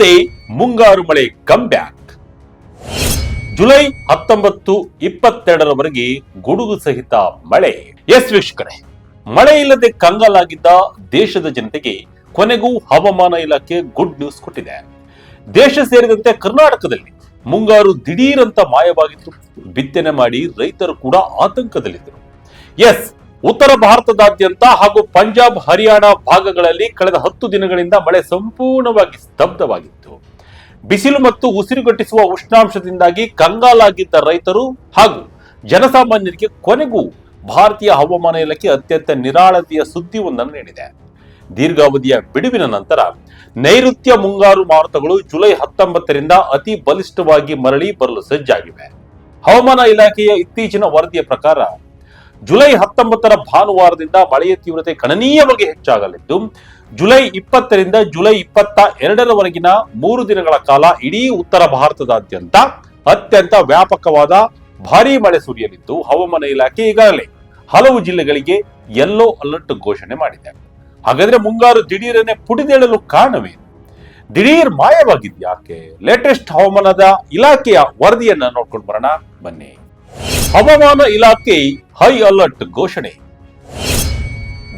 ಮತ್ತೆ ಮುಂಗಾರು ಮಳೆ ಕಮ್ಬ್ಯಾಕ್. ಜುಲೈ 19, 22ರವರೆಗೆ ಗುಡುಗು ಸಹಿತ ಮಳೆ. ಎಸ್ ವೀಕ್ಷಕರೇ, ಮಳೆ ಇಲ್ಲದೆ ಕಂಗಾಲಾಗಿದ್ದ ದೇಶದ ಜನತೆಗೆ ಕೊನೆಗೂ ಹವಾಮಾನ ಇಲಾಖೆ ಗುಡ್ ನ್ಯೂಸ್ ಕೊಟ್ಟಿದೆ. ದೇಶ ಸೇರಿದಂತೆ ಕರ್ನಾಟಕದಲ್ಲಿ ಮುಂಗಾರು ದಿಢೀರಂತ ಮಾಯವಾಗಿತ್ತು. ಬಿತ್ತನೆ ಮಾಡಿ ರೈತರು ಕೂಡ ಆತಂಕದಲ್ಲಿದ್ದರು. ಎಸ್, ಉತ್ತರ ಭಾರತದಾದ್ಯಂತ ಹಾಗೂ ಪಂಜಾಬ್, ಹರಿಯಾಣ ಭಾಗಗಳಲ್ಲಿ ಕಳೆದ 10 ದಿನಗಳಿಂದ ಮಳೆ ಸಂಪೂರ್ಣವಾಗಿ ಸ್ತಬ್ಧವಾಗಿತ್ತು. ಬಿಸಿಲು ಮತ್ತು ಉಸಿರುಗಟ್ಟಿಸುವ ಉಷ್ಣಾಂಶದಿಂದಾಗಿ ಕಂಗಾಲಾಗಿದ್ದ ರೈತರು ಹಾಗೂ ಜನಸಾಮಾನ್ಯರಿಗೆ ಕೊನೆಗೂ ಭಾರತೀಯ ಹವಾಮಾನ ಇಲಾಖೆ ಅತ್ಯಂತ ನಿರಾಳತೆಯ ಸುದ್ದಿಯೊಂದನ್ನು ನೀಡಿದೆ. ದೀರ್ಘಾವಧಿಯ ಬಿಡುವಿನ ನಂತರ ನೈಋತ್ಯ ಮುಂಗಾರು ಮಾರುತಗಳು ಜುಲೈ 19ರಿಂದ ಅತಿ ಬಲಿಷ್ಠವಾಗಿ ಮರಳಿ ಬರಲು ಸಜ್ಜಾಗಿವೆ. ಹವಾಮಾನ ಇಲಾಖೆಯ ಇತ್ತೀಚಿನ ವರದಿಯ ಪ್ರಕಾರ ಜುಲೈ 19ರ ಭಾನುವಾರದಿಂದ ಮಳೆಯ ತೀವ್ರತೆ ಗಣನೀಯವಾಗಿ ಹೆಚ್ಚಾಗಲಿದ್ದು, ಜುಲೈ 20ರಿಂದ ಜುಲೈ 22ರವರೆಗಿನ 3 ದಿನಗಳ ಕಾಲ ಇಡೀ ಉತ್ತರ ಭಾರತದಾದ್ಯಂತ ಅತ್ಯಂತ ವ್ಯಾಪಕವಾದ ಭಾರೀ ಮಳೆ ಸುರಿಯಲಿದ್ದು, ಹವಾಮಾನ ಇಲಾಖೆ ಈಗಾಗಲೇ ಹಲವು ಜಿಲ್ಲೆಗಳಿಗೆ ಯೆಲ್ಲೋ ಅಲರ್ಟ್ ಘೋಷಣೆ ಮಾಡಿದೆ. ಹಾಗಾದ್ರೆ ಮುಂಗಾರು ದಿಢೀರನೆ ಪುಡಿದೇಳಲು ಕಾರಣವೇನು? ದಿಢೀರ್ ಮಾಯವಾಗಿದ್ಯಾಕೆ? ಲೇಟೆಸ್ಟ್ ಹವಾಮಾನದ ಇಲಾಖೆಯ ವರದಿಯನ್ನ ನೋಡ್ಕೊಂಡು ಬರೋಣ ಬನ್ನಿ. ಹವಾಮಾನ ಇಲಾಖೆ ಹೈ ಅಲರ್ಟ್ ಘೋಷಣೆ.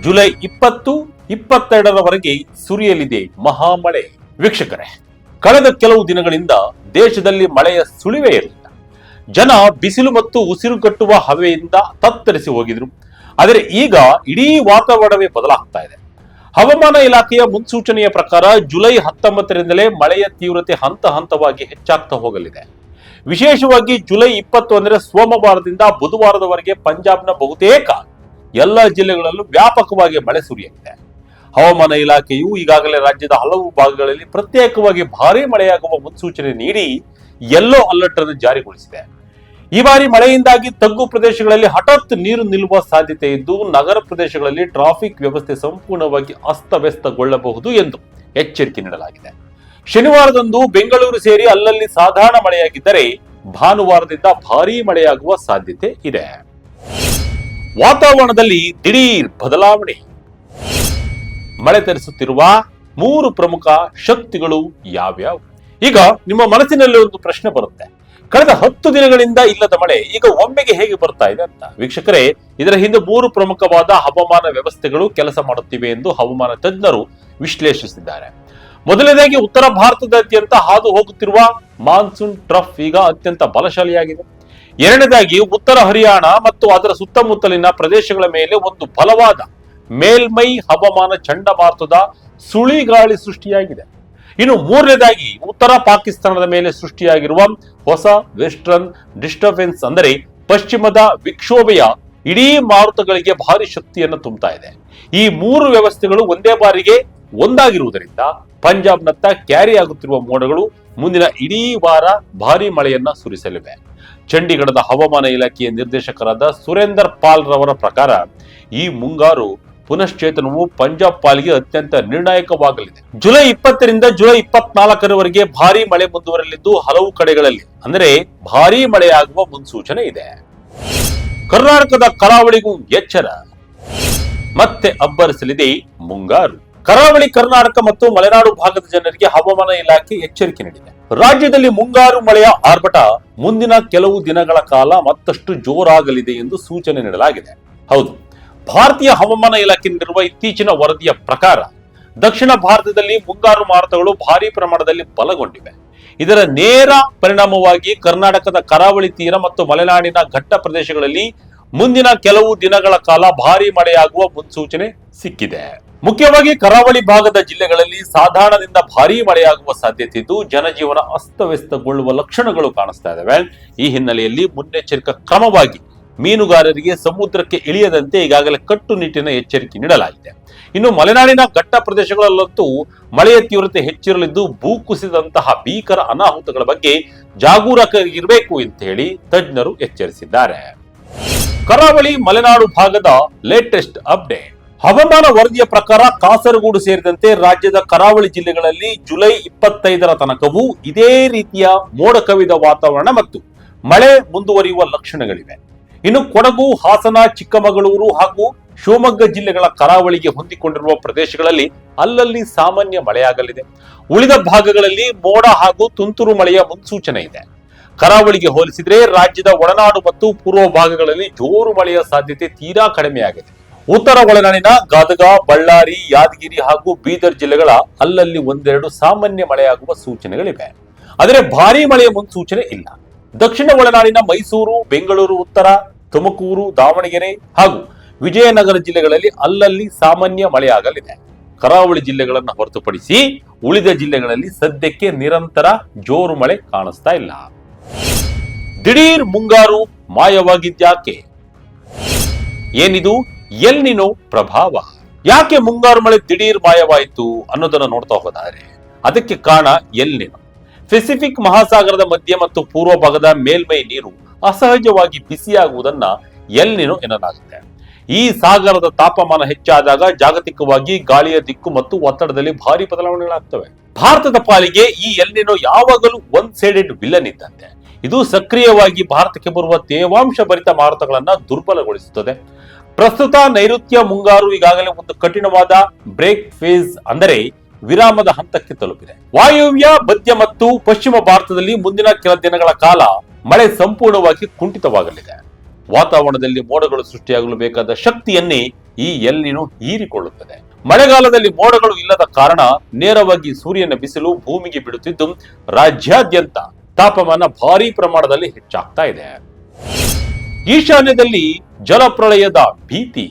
ಜುಲೈ 20, 22ರವರೆಗೆ ಸುರಿಯಲಿದೆ ಮಹಾಮಳೆ. ವೀಕ್ಷಕರೇ, ಕಳೆದ ಕೆಲವು ದಿನಗಳಿಂದ ದೇಶದಲ್ಲಿ ಮಳೆಯ ಸುಳಿವೇ ಇರಲಿಲ್ಲ. ಜನ ಬಿಸಿಲು ಮತ್ತು ಉಸಿರುಗಟ್ಟುವ ಹವೆಯಿಂದ ತತ್ತರಿಸಿ ಹೋಗಿದ್ರು. ಆದರೆ ಈಗ ಇಡೀ ವಾತಾವರಣವೇ ಬದಲಾಗ್ತಾ ಇದೆ. ಹವಾಮಾನ ಇಲಾಖೆಯ ಮುನ್ಸೂಚನೆಯ ಪ್ರಕಾರ ಜುಲೈ 19ರಿಂದಲೇ ಮಳೆಯ ತೀವ್ರತೆ ಹಂತ ಹಂತವಾಗಿ ಹೆಚ್ಚಾಗ್ತಾ ಹೋಗಲಿದೆ. ವಿಶೇಷವಾಗಿ ಜುಲೈ 20 ಅಂದರೆ ಸೋಮವಾರದಿಂದ ಬುಧವಾರದವರೆಗೆ ಪಂಜಾಬ್ನ ಬಹುತೇಕ ಎಲ್ಲ ಜಿಲ್ಲೆಗಳಲ್ಲೂ ವ್ಯಾಪಕವಾಗಿ ಮಳೆ ಸುರಿಯಲಿದೆ. ಹವಾಮಾನ ಇಲಾಖೆಯು ಈಗಾಗಲೇ ರಾಜ್ಯದ ಹಲವು ಭಾಗಗಳಲ್ಲಿ ಪ್ರತ್ಯೇಕವಾಗಿ ಭಾರೀ ಮಳೆಯಾಗುವ ಮುನ್ಸೂಚನೆ ನೀಡಿ ಯೆಲ್ಲೋ ಅಲರ್ಟ್ ಅನ್ನು ಜಾರಿಗೊಳಿಸಿದೆ. ಈ ಬಾರಿ ಮಳೆಯಿಂದಾಗಿ ತಗ್ಗು ಪ್ರದೇಶಗಳಲ್ಲಿ ಹಠಾತ್ ನೀರು ನಿಲ್ಲುವ ಸಾಧ್ಯತೆ ಇದ್ದು, ನಗರ ಪ್ರದೇಶಗಳಲ್ಲಿ ಟ್ರಾಫಿಕ್ ವ್ಯವಸ್ಥೆ ಸಂಪೂರ್ಣವಾಗಿ ಅಸ್ತವ್ಯಸ್ತಗೊಳ್ಳಬಹುದು ಎಂದು ಎಚ್ಚರಿಕೆ ನೀಡಲಾಗಿದೆ. ಶನಿವಾರದಂದು ಬೆಂಗಳೂರು ಸೇರಿ ಅಲ್ಲಲ್ಲಿ ಸಾಧಾರಣ ಮಳೆಯಾಗಿದ್ದರೆ, ಭಾನುವಾರದಿಂದ ಭಾರೀ ಮಳೆಯಾಗುವ ಸಾಧ್ಯತೆ ಇದೆ. ವಾತಾವರಣದಲ್ಲಿ ದಿಢೀರ್ ಬದಲಾವಣೆ. ಮಳೆ ತರಿಸುತ್ತಿರುವ 3 ಪ್ರಮುಖ ಶಕ್ತಿಗಳು ಯಾವ್ಯಾವು? ಈಗ ನಿಮ್ಮ ಮನಸ್ಸಿನಲ್ಲಿ ಒಂದು ಪ್ರಶ್ನೆ ಬರುತ್ತೆ, ಕಳೆದ 10 ದಿನಗಳಿಂದ ಇಲ್ಲದ ಮಳೆ ಈಗ ಒಮ್ಮೆಗೆ ಹೇಗೆ ಬರ್ತಾ ಇದೆ ಅಂತ. ವೀಕ್ಷಕರೇ, ಇದರ ಹಿಂದೆ 3 ಪ್ರಮುಖವಾದ ಹವಾಮಾನ ವ್ಯವಸ್ಥೆಗಳು ಕೆಲಸ ಮಾಡುತ್ತಿವೆ ಎಂದು ಹವಾಮಾನ ತಜ್ಞರು ವಿಶ್ಲೇಷಿಸಿದ್ದಾರೆ. ಮೊದಲನೇದಾಗಿ ಉತ್ತರ ಭಾರತದಾದ್ಯಂತ ಹಾದು ಹೋಗುತ್ತಿರುವ ಮಾನ್ಸೂನ್ ಟ್ರಫ್ ಈಗ ಅತ್ಯಂತ ಬಲಶಾಲಿಯಾಗಿದೆ. ಎರಡನೇದಾಗಿ ಉತ್ತರ ಹರಿಯಾಣ ಮತ್ತು ಅದರ ಸುತ್ತಮುತ್ತಲಿನ ಪ್ರದೇಶಗಳ ಮೇಲೆ ಒಂದು ಬಲವಾದ ಮೇಲ್ಮೈ ಹವಾಮಾನ ಚಂಡಮಾರುತದ ಸುಳಿಗಾಳಿ ಸೃಷ್ಟಿಯಾಗಿದೆ. ಇನ್ನು ಮೂರನೇದಾಗಿ ಉತ್ತರ ಪಾಕಿಸ್ತಾನದ ಮೇಲೆ ಸೃಷ್ಟಿಯಾಗಿರುವ ಹೊಸ ವೆಸ್ಟರ್ನ್ ಡಿಸ್ಟರ್ಬೆನ್ಸ್ ಅಂದರೆ ಪಶ್ಚಿಮದ ವಿಕ್ಷೋಭೆಯ ಇಡೀ ಮಾರುತಗಳಿಗೆ ಭಾರಿ ಶಕ್ತಿಯನ್ನು ತುಂಬುತ್ತಾ ಇದೆ. ಈ 3 ವ್ಯವಸ್ಥೆಗಳು ಒಂದೇ ಬಾರಿಗೆ ಒಂದಾಗಿರುವುದರಿಂದ ಪಂಜಾಬ್ನತ್ತ ಕ್ಯಾರಿ ಆಗುತ್ತಿರುವ ಮೋಡಗಳು ಮುಂದಿನ ಇಡೀ ವಾರ ಭಾರೀ ಮಳೆಯನ್ನ ಸುರಿಸಲಿವೆ. ಚಂಡೀಗಢದ ಹವಾಮಾನ ಇಲಾಖೆಯ ನಿರ್ದೇಶಕರಾದ ಸುರೇಂದರ್ ಪಾಲ್ ರವರ ಪ್ರಕಾರ ಈ ಮುಂಗಾರು ಪುನಶ್ಚೇತನವು ಪಂಜಾಬ್ ಪಾಲಿಗೆ ಅತ್ಯಂತ ನಿರ್ಣಾಯಕವಾಗಲಿದೆ. ಜುಲೈ 20ರಿಂದ ಜುಲೈ 24ರವರೆಗೆ ಭಾರೀ ಮಳೆ ಮುಂದುವರಲಿದ್ದು, ಹಲವು ಕಡೆಗಳಲ್ಲಿ ಅಂದರೆ ಭಾರೀ ಮಳೆಯಾಗುವ ಮುನ್ಸೂಚನೆ ಇದೆ. ಕರ್ನಾಟಕದ ಕರಾವಳಿಗೂ ಎಚ್ಚರ. ಮತ್ತೆ ಅಬ್ಬರಿಸಲಿದೆ ಮುಂಗಾರು. ಕರಾವಳಿ ಕರ್ನಾಟಕ ಮತ್ತು ಮಲೆನಾಡು ಭಾಗದ ಜನರಿಗೆ ಹವಾಮಾನ ಇಲಾಖೆ ಎಚ್ಚರಿಕೆ ನೀಡಿದೆ. ರಾಜ್ಯದಲ್ಲಿ ಮುಂಗಾರು ಮಳೆಯ ಆರ್ಭಟ ಮುಂದಿನ ಕೆಲವು ದಿನಗಳ ಕಾಲ ಮತ್ತಷ್ಟು ಜೋರಾಗಲಿದೆ ಎಂದು ಸೂಚನೆ ನೀಡಲಾಗಿದೆ. ಹೌದು, ಭಾರತೀಯ ಹವಾಮಾನ ಇಲಾಖೆ ನೀಡಿರುವ ಇತ್ತೀಚಿನ ವರದಿಯ ಪ್ರಕಾರ ದಕ್ಷಿಣ ಭಾರತದಲ್ಲಿ ಮುಂಗಾರು ಮಾರುತಗಳು ಭಾರೀ ಪ್ರಮಾಣದಲ್ಲಿ ಬಲಗೊಂಡಿವೆ. ಇದರ ನೇರ ಪರಿಣಾಮವಾಗಿ ಕರ್ನಾಟಕದ ಕರಾವಳಿ ತೀರ ಮತ್ತು ಮಲೆನಾಡಿನ ಘಟ್ಟ ಪ್ರದೇಶಗಳಲ್ಲಿ ಮುಂದಿನ ಕೆಲವು ದಿನಗಳ ಕಾಲ ಭಾರೀ ಮಳೆಯಾಗುವ ಮುನ್ಸೂಚನೆ ಸಿಕ್ಕಿದೆ. ಮುಖ್ಯವಾಗಿ ಕರಾವಳಿ ಭಾಗದ ಜಿಲ್ಲೆಗಳಲ್ಲಿ ಸಾಧಾರಣದಿಂದ ಭಾರೀ ಮಳೆಯಾಗುವ ಸಾಧ್ಯತೆ ಇದ್ದು, ಜನಜೀವನ ಅಸ್ತವ್ಯಸ್ತಗೊಳ್ಳುವ ಲಕ್ಷಣಗಳು ಕಾಣಿಸ್ತಾ ಇದ್ದಾವೆ. ಈ ಹಿನ್ನೆಲೆಯಲ್ಲಿ ಮುನ್ನೆಚ್ಚರಿಕಾ ಕ್ರಮವಾಗಿ ಮೀನುಗಾರರಿಗೆ ಸಮುದ್ರಕ್ಕೆ ಇಳಿಯದಂತೆ ಈಗಾಗಲೇ ಕಟ್ಟುನಿಟ್ಟಿನ ಎಚ್ಚರಿಕೆ ನೀಡಲಾಗಿದೆ. ಇನ್ನು ಮಲೆನಾಡಿನ ಘಟ್ಟ ಪ್ರದೇಶಗಳಲ್ಲಂತೂ ಮಳೆಯ ತೀವ್ರತೆ ಹೆಚ್ಚಿರಲಿದ್ದು, ಭೂಕುಸಿದಂತಹ ಭೀಕರ ಅನಾಹುತಗಳ ಬಗ್ಗೆ ಜಾಗರೂಕರಾಗಿರಬೇಕು ಅಂತ ಹೇಳಿ ತಜ್ಞರು ಎಚ್ಚರಿಸಿದ್ದಾರೆ. ಕರಾವಳಿ ಮಲೆನಾಡು ಭಾಗದ ಲೇಟೆಸ್ಟ್ ಅಪ್ಡೇಟ್. ಹವಾಮಾನ ವರದಿಯ ಪ್ರಕಾರ ಕಾಸರಗೋಡು ಸೇರಿದಂತೆ ರಾಜ್ಯದ ಕರಾವಳಿ ಜಿಲ್ಲೆಗಳಲ್ಲಿ ಜುಲೈ 25ರ ತನಕವೂ ಇದೇ ರೀತಿಯ ಮೋಡ ಕವಿದ ವಾತಾವರಣ ಮತ್ತು ಮಳೆ ಮುಂದುವರಿಯುವ ಲಕ್ಷಣಗಳಿವೆ. ಇನ್ನು ಕೊಡಗು, ಹಾಸನ, ಚಿಕ್ಕಮಗಳೂರು ಹಾಗೂ ಶಿವಮೊಗ್ಗ ಜಿಲ್ಲೆಗಳ ಕರಾವಳಿಗೆ ಹೊಂದಿಕೊಂಡಿರುವ ಪ್ರದೇಶಗಳಲ್ಲಿ ಅಲ್ಲಲ್ಲಿ ಸಾಮಾನ್ಯ ಮಳೆಯಾಗಲಿದೆ. ಉಳಿದ ಭಾಗಗಳಲ್ಲಿ ಮೋಡ ಹಾಗೂ ತುಂತುರು ಮಳೆಯ ಮುನ್ಸೂಚನೆ ಇದೆ. ಕರಾವಳಿಗೆ ಹೋಲಿಸಿದರೆ ರಾಜ್ಯದ ಒಳನಾಡು ಮತ್ತು ಪೂರ್ವ ಭಾಗಗಳಲ್ಲಿ ಜೋರು ಮಳೆಯ ಸಾಧ್ಯತೆ ತೀರಾ ಕಡಿಮೆಯಾಗಿದೆ. ಉತ್ತರ ಒಳನಾಡಿನ ಗದಗ, ಬಳ್ಳಾರಿ, ಯಾದಗಿರಿ ಹಾಗೂ ಬೀದರ್ ಜಿಲ್ಲೆಗಳ ಅಲ್ಲಲ್ಲಿ ಒಂದೆರಡು ಸಾಮಾನ್ಯ ಮಳೆಯಾಗುವ ಸೂಚನೆಗಳಿವೆ. ಆದರೆ ಭಾರೀ ಮಳೆಯ ಮುನ್ಸೂಚನೆ ಇಲ್ಲ. ದಕ್ಷಿಣ ಒಳನಾಡಿನ ಮೈಸೂರು, ಬೆಂಗಳೂರು ಉತ್ತರ, ತುಮಕೂರು, ದಾವಣಗೆರೆ ಹಾಗೂ ವಿಜಯನಗರ ಜಿಲ್ಲೆಗಳಲ್ಲಿ ಅಲ್ಲಲ್ಲಿ ಸಾಮಾನ್ಯ ಮಳೆಯಾಗಲಿದೆ. ಕರಾವಳಿ ಜಿಲ್ಲೆಗಳನ್ನು ಹೊರತುಪಡಿಸಿ ಉಳಿದ ಜಿಲ್ಲೆಗಳಲ್ಲಿ ಸದ್ಯಕ್ಕೆ ನಿರಂತರ ಜೋರು ಮಳೆ ಕಾಣಿಸ್ತಾ ಇಲ್ಲ. ದಿಢೀರ್ ಮುಂಗಾರು ಮಾಯವಾಗಿದ್ಯಾಕೆ? ಏನಿದು ಎಲ್ ನಿನೋ ಪ್ರಭಾವ? ಯಾಕೆ ಮುಂಗಾರು ಮಳೆ ದಿಢೀರ್ ಮಾಯವಾಯಿತು ಅನ್ನೋದನ್ನ ನೋಡ್ತಾ ಹೋದಾದ್ರೆ ಅದಕ್ಕೆ ಕಾರಣ ಎಲ್ ನಿನೋ. ಪೆಸಿಫಿಕ್ ಮಹಾಸಾಗರದ ಮಧ್ಯ ಮತ್ತು ಪೂರ್ವ ಭಾಗದ ಮೇಲ್ಮೈ ನೀರು ಅಸಹಜವಾಗಿ ಬಿಸಿಯಾಗುವುದನ್ನ ಎಲ್ ನಿನೋ ಎನ್ನಲಾಗುತ್ತೆ. ಈ ಸಾಗರದ ತಾಪಮಾನ ಹೆಚ್ಚಾದಾಗ ಜಾಗತಿಕವಾಗಿ ಗಾಳಿಯ ದಿಕ್ಕು ಮತ್ತು ಒತ್ತಡದಲ್ಲಿ ಭಾರಿ ಬದಲಾವಣೆಗಳಾಗ್ತವೆ. ಭಾರತದ ಪಾಲಿಗೆ ಈ ಎಲ್ ನಿನೋ ಯಾವಾಗಲೂ ಒನ್ ಸೈಡೆಡ್ ವಿಲನ್ ಇದ್ದಂತೆ. ಇದು ಸಕ್ರಿಯವಾಗಿ ಭಾರತಕ್ಕೆ ಬರುವ ತೇವಾಂಶ ಭರಿತ ಮಾರುತಗಳನ್ನ ದುರ್ಬಲಗೊಳಿಸುತ್ತದೆ. ಪ್ರಸ್ತುತ ನೈಋತ್ಯ ಮುಂಗಾರು ಈಗಾಗಲೇ ಒಂದು ಕಠಿಣವಾದ ಬ್ರೇಕ್ ಫೇಸ್ ಅಂದರೆ ವಿರಾಮದ ಹಂತಕ್ಕೆ ತಲುಪಿದೆ. ವಾಯುವ್ಯ, ಮಧ್ಯ ಮತ್ತು ಪಶ್ಚಿಮ ಭಾರತದಲ್ಲಿ ಮುಂದಿನ ಕೆಲ ದಿನಗಳ ಕಾಲ ಮಳೆ ಸಂಪೂರ್ಣವಾಗಿ ಕುಂಠಿತವಾಗಲಿದೆ. ವಾತಾವರಣದಲ್ಲಿ ಮೋಡಗಳು ಸೃಷ್ಟಿಯಾಗಲು ಬೇಕಾದ ಶಕ್ತಿಯನ್ನೇ ಈ ಎಲ್ ನಿನೋ ಹೀರಿಕೊಳ್ಳುತ್ತದೆ. ಮಳೆಗಾಲದಲ್ಲಿ ಮೋಡಗಳು ಇಲ್ಲದ ಕಾರಣ ನೇರವಾಗಿ ಸೂರ್ಯನ ಬಿಸಿಲು ಭೂಮಿಗೆ ಬಿಡುತ್ತಿದ್ದು ರಾಜ್ಯಾದ್ಯಂತ ತಾಪಮಾನ ಭಾರೀ ಪ್ರಮಾಣದಲ್ಲಿ ಹೆಚ್ಚಾಗ್ತಾ ಇದೆ. ಈಶಾನ್ಯದಲ್ಲಿ ಜಲಪ್ರಳಯದ ಭೀತಿ.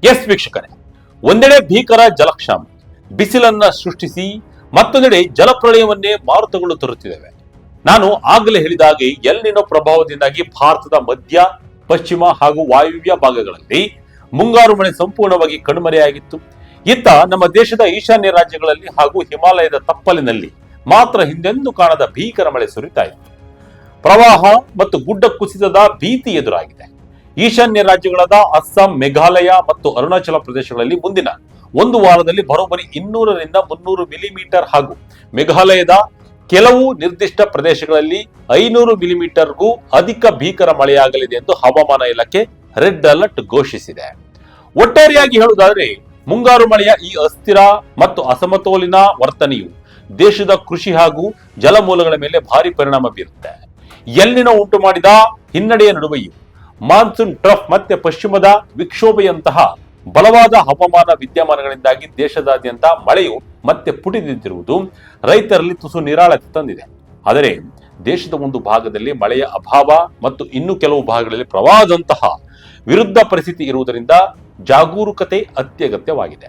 ಎಸ್ ವೀಕ್ಷಕರೇ, ಒಂದೆಡೆ ಭೀಕರ ಜಲಕ್ಷಾಮ ಬಿಸಿಲನ್ನ ಸೃಷ್ಟಿಸಿ ಮತ್ತೊಂದೆಡೆ ಜಲಪ್ರಳಯವನ್ನೇ ಮಾರುತಗಳು ತರುತ್ತಿದ್ದೇವೆ. ನಾನು ಆಗಲೇ ಹೇಳಿದ ಹಾಗೆ ಎಲ್ ನಿನೋ ಪ್ರಭಾವದಿಂದಾಗಿ ಭಾರತದ ಮಧ್ಯ, ಪಶ್ಚಿಮ ಹಾಗೂ ವಾಯುವ್ಯ ಭಾಗಗಳಲ್ಲಿ ಮುಂಗಾರು ಮಳೆ ಸಂಪೂರ್ಣವಾಗಿ ಕಣ್ಮರೆಯಾಗಿತ್ತು. ಇತ್ತ ನಮ್ಮ ದೇಶದ ಈಶಾನ್ಯ ರಾಜ್ಯಗಳಲ್ಲಿ ಹಾಗೂ ಹಿಮಾಲಯದ ತಪ್ಪಲಿನಲ್ಲಿ ಮಾತ್ರ ಹಿಂದೆಂದೂ ಕಾಣದ ಭೀಕರ ಮಳೆ ಸುರಿತಾ ಇತ್ತು. ಪ್ರವಾಹ ಮತ್ತು ಗುಡ್ಡ ಕುಸಿತದ ಭೀತಿ ಎದುರಾಗಿದೆ. ಈಶಾನ್ಯ ರಾಜ್ಯಗಳಾದ ಅಸ್ಸಾಂ, ಮೇಘಾಲಯ ಮತ್ತು ಅರುಣಾಚಲ ಪ್ರದೇಶಗಳಲ್ಲಿ ಮುಂದಿನ ಒಂದು ವಾರದಲ್ಲಿ ಬರೋಬ್ಬರಿ 200ರಿಂದ 300 ಮಿಲಿಮೀಟರ್ ಹಾಗೂ ಮೇಘಾಲಯದ ಕೆಲವು ನಿರ್ದಿಷ್ಟ ಪ್ರದೇಶಗಳಲ್ಲಿ 500 ಮಿಲಿಮೀಟರ್ಗೂ ಅಧಿಕ ಭೀಕರ ಮಳೆಯಾಗಲಿದೆ ಎಂದು ಹವಾಮಾನ ಇಲಾಖೆ ರೆಡ್ ಅಲರ್ಟ್ ಘೋಷಿಸಿದೆ. ಒಟ್ಟಾರೆಯಾಗಿ ಹೇಳುವುದಾದರೆ ಮುಂಗಾರು ಮಳೆಯ ಈ ಅಸ್ಥಿರ ಮತ್ತು ಅಸಮತೋಲಿನ ವರ್ತನೆಯು ದೇಶದ ಕೃಷಿ ಹಾಗೂ ಜಲಮೂಲಗಳ ಮೇಲೆ ಭಾರಿ ಪರಿಣಾಮ ಬೀರುತ್ತೆ. ಎಲ್ ನಿನೋ ಉಂಟು ಮಾಡಿದ ಹಿನ್ನಡೆಯ ನಡುವೆಯೂ ಮಾನ್ಸೂನ್ ಟ್ರಫ್ ಮತ್ತೆ ಪಶ್ಚಿಮದ ವಿಕ್ಷೋಭೆಯಂತಹ ಬಲವಾದ ಹವಾಮಾನ ವಿದ್ಯಮಾನಗಳಿಂದಾಗಿ ದೇಶದಾದ್ಯಂತ ಮಳೆಯು ಮತ್ತೆ ಪುಟಿದಿರುವುದು ರೈತರಲ್ಲಿ ತುಸು ನಿರಾಳತೆ ತಂದಿದೆ. ಆದರೆ ದೇಶದ ಒಂದು ಭಾಗದಲ್ಲಿ ಮಳೆಯ ಅಭಾವ ಮತ್ತು ಇನ್ನು ಕೆಲವು ಭಾಗಗಳಲ್ಲಿ ಪ್ರವಾಹದಂತಹ ವಿರುದ್ಧ ಪರಿಸ್ಥಿತಿ ಇರುವುದರಿಂದ ಜಾಗರೂಕತೆ ಅತ್ಯಗತ್ಯವಾಗಿದೆ.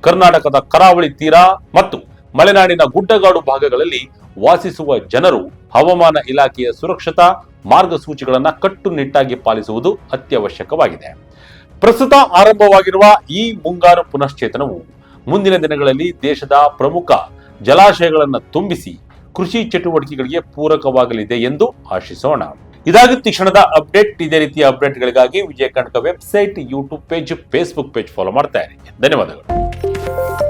ಕರ್ನಾಟಕದ ಕರಾವಳಿ ತೀರ ಮತ್ತು ಮಲೆನಾಡಿನ ಗುಡ್ಡಗಾಡು ಭಾಗಗಳಲ್ಲಿ ವಾಸಿಸುವ ಜನರು ಹವಾಮಾನ ಇಲಾಖೆಯ ಸುರಕ್ಷತಾ ಮಾರ್ಗಸೂಚಿಗಳನ್ನು ಕಟ್ಟುನಿಟ್ಟಾಗಿ ಪಾಲಿಸುವುದು ಅತ್ಯವಶ್ಯಕವಾಗಿದೆ. ಪ್ರಸ್ತುತ ಆರಂಭವಾಗಿರುವ ಈ ಮುಂಗಾರು ಪುನಶ್ಚೇತನವು ಮುಂದಿನ ದಿನಗಳಲ್ಲಿ ದೇಶದ ಪ್ರಮುಖ ಜಲಾಶಯಗಳನ್ನು ತುಂಬಿಸಿ ಕೃಷಿ ಚಟುವಟಿಕೆಗಳಿಗೆ ಪೂರಕವಾಗಲಿದೆ ಎಂದು ಆಶಿಸೋಣ. ಇದಾಗಿತ್ತು ಕ್ಷಣದ ಅಪ್ಡೇಟ್. ಇದೇ ರೀತಿಯ ಅಪ್ಡೇಟ್ಗಳಿಗಾಗಿ Vijaya Karnataka website, YouTube page, Facebook page follow ಮಾಡ್ತಾ ಇರಿ. ಧನ್ಯವಾದಗಳು.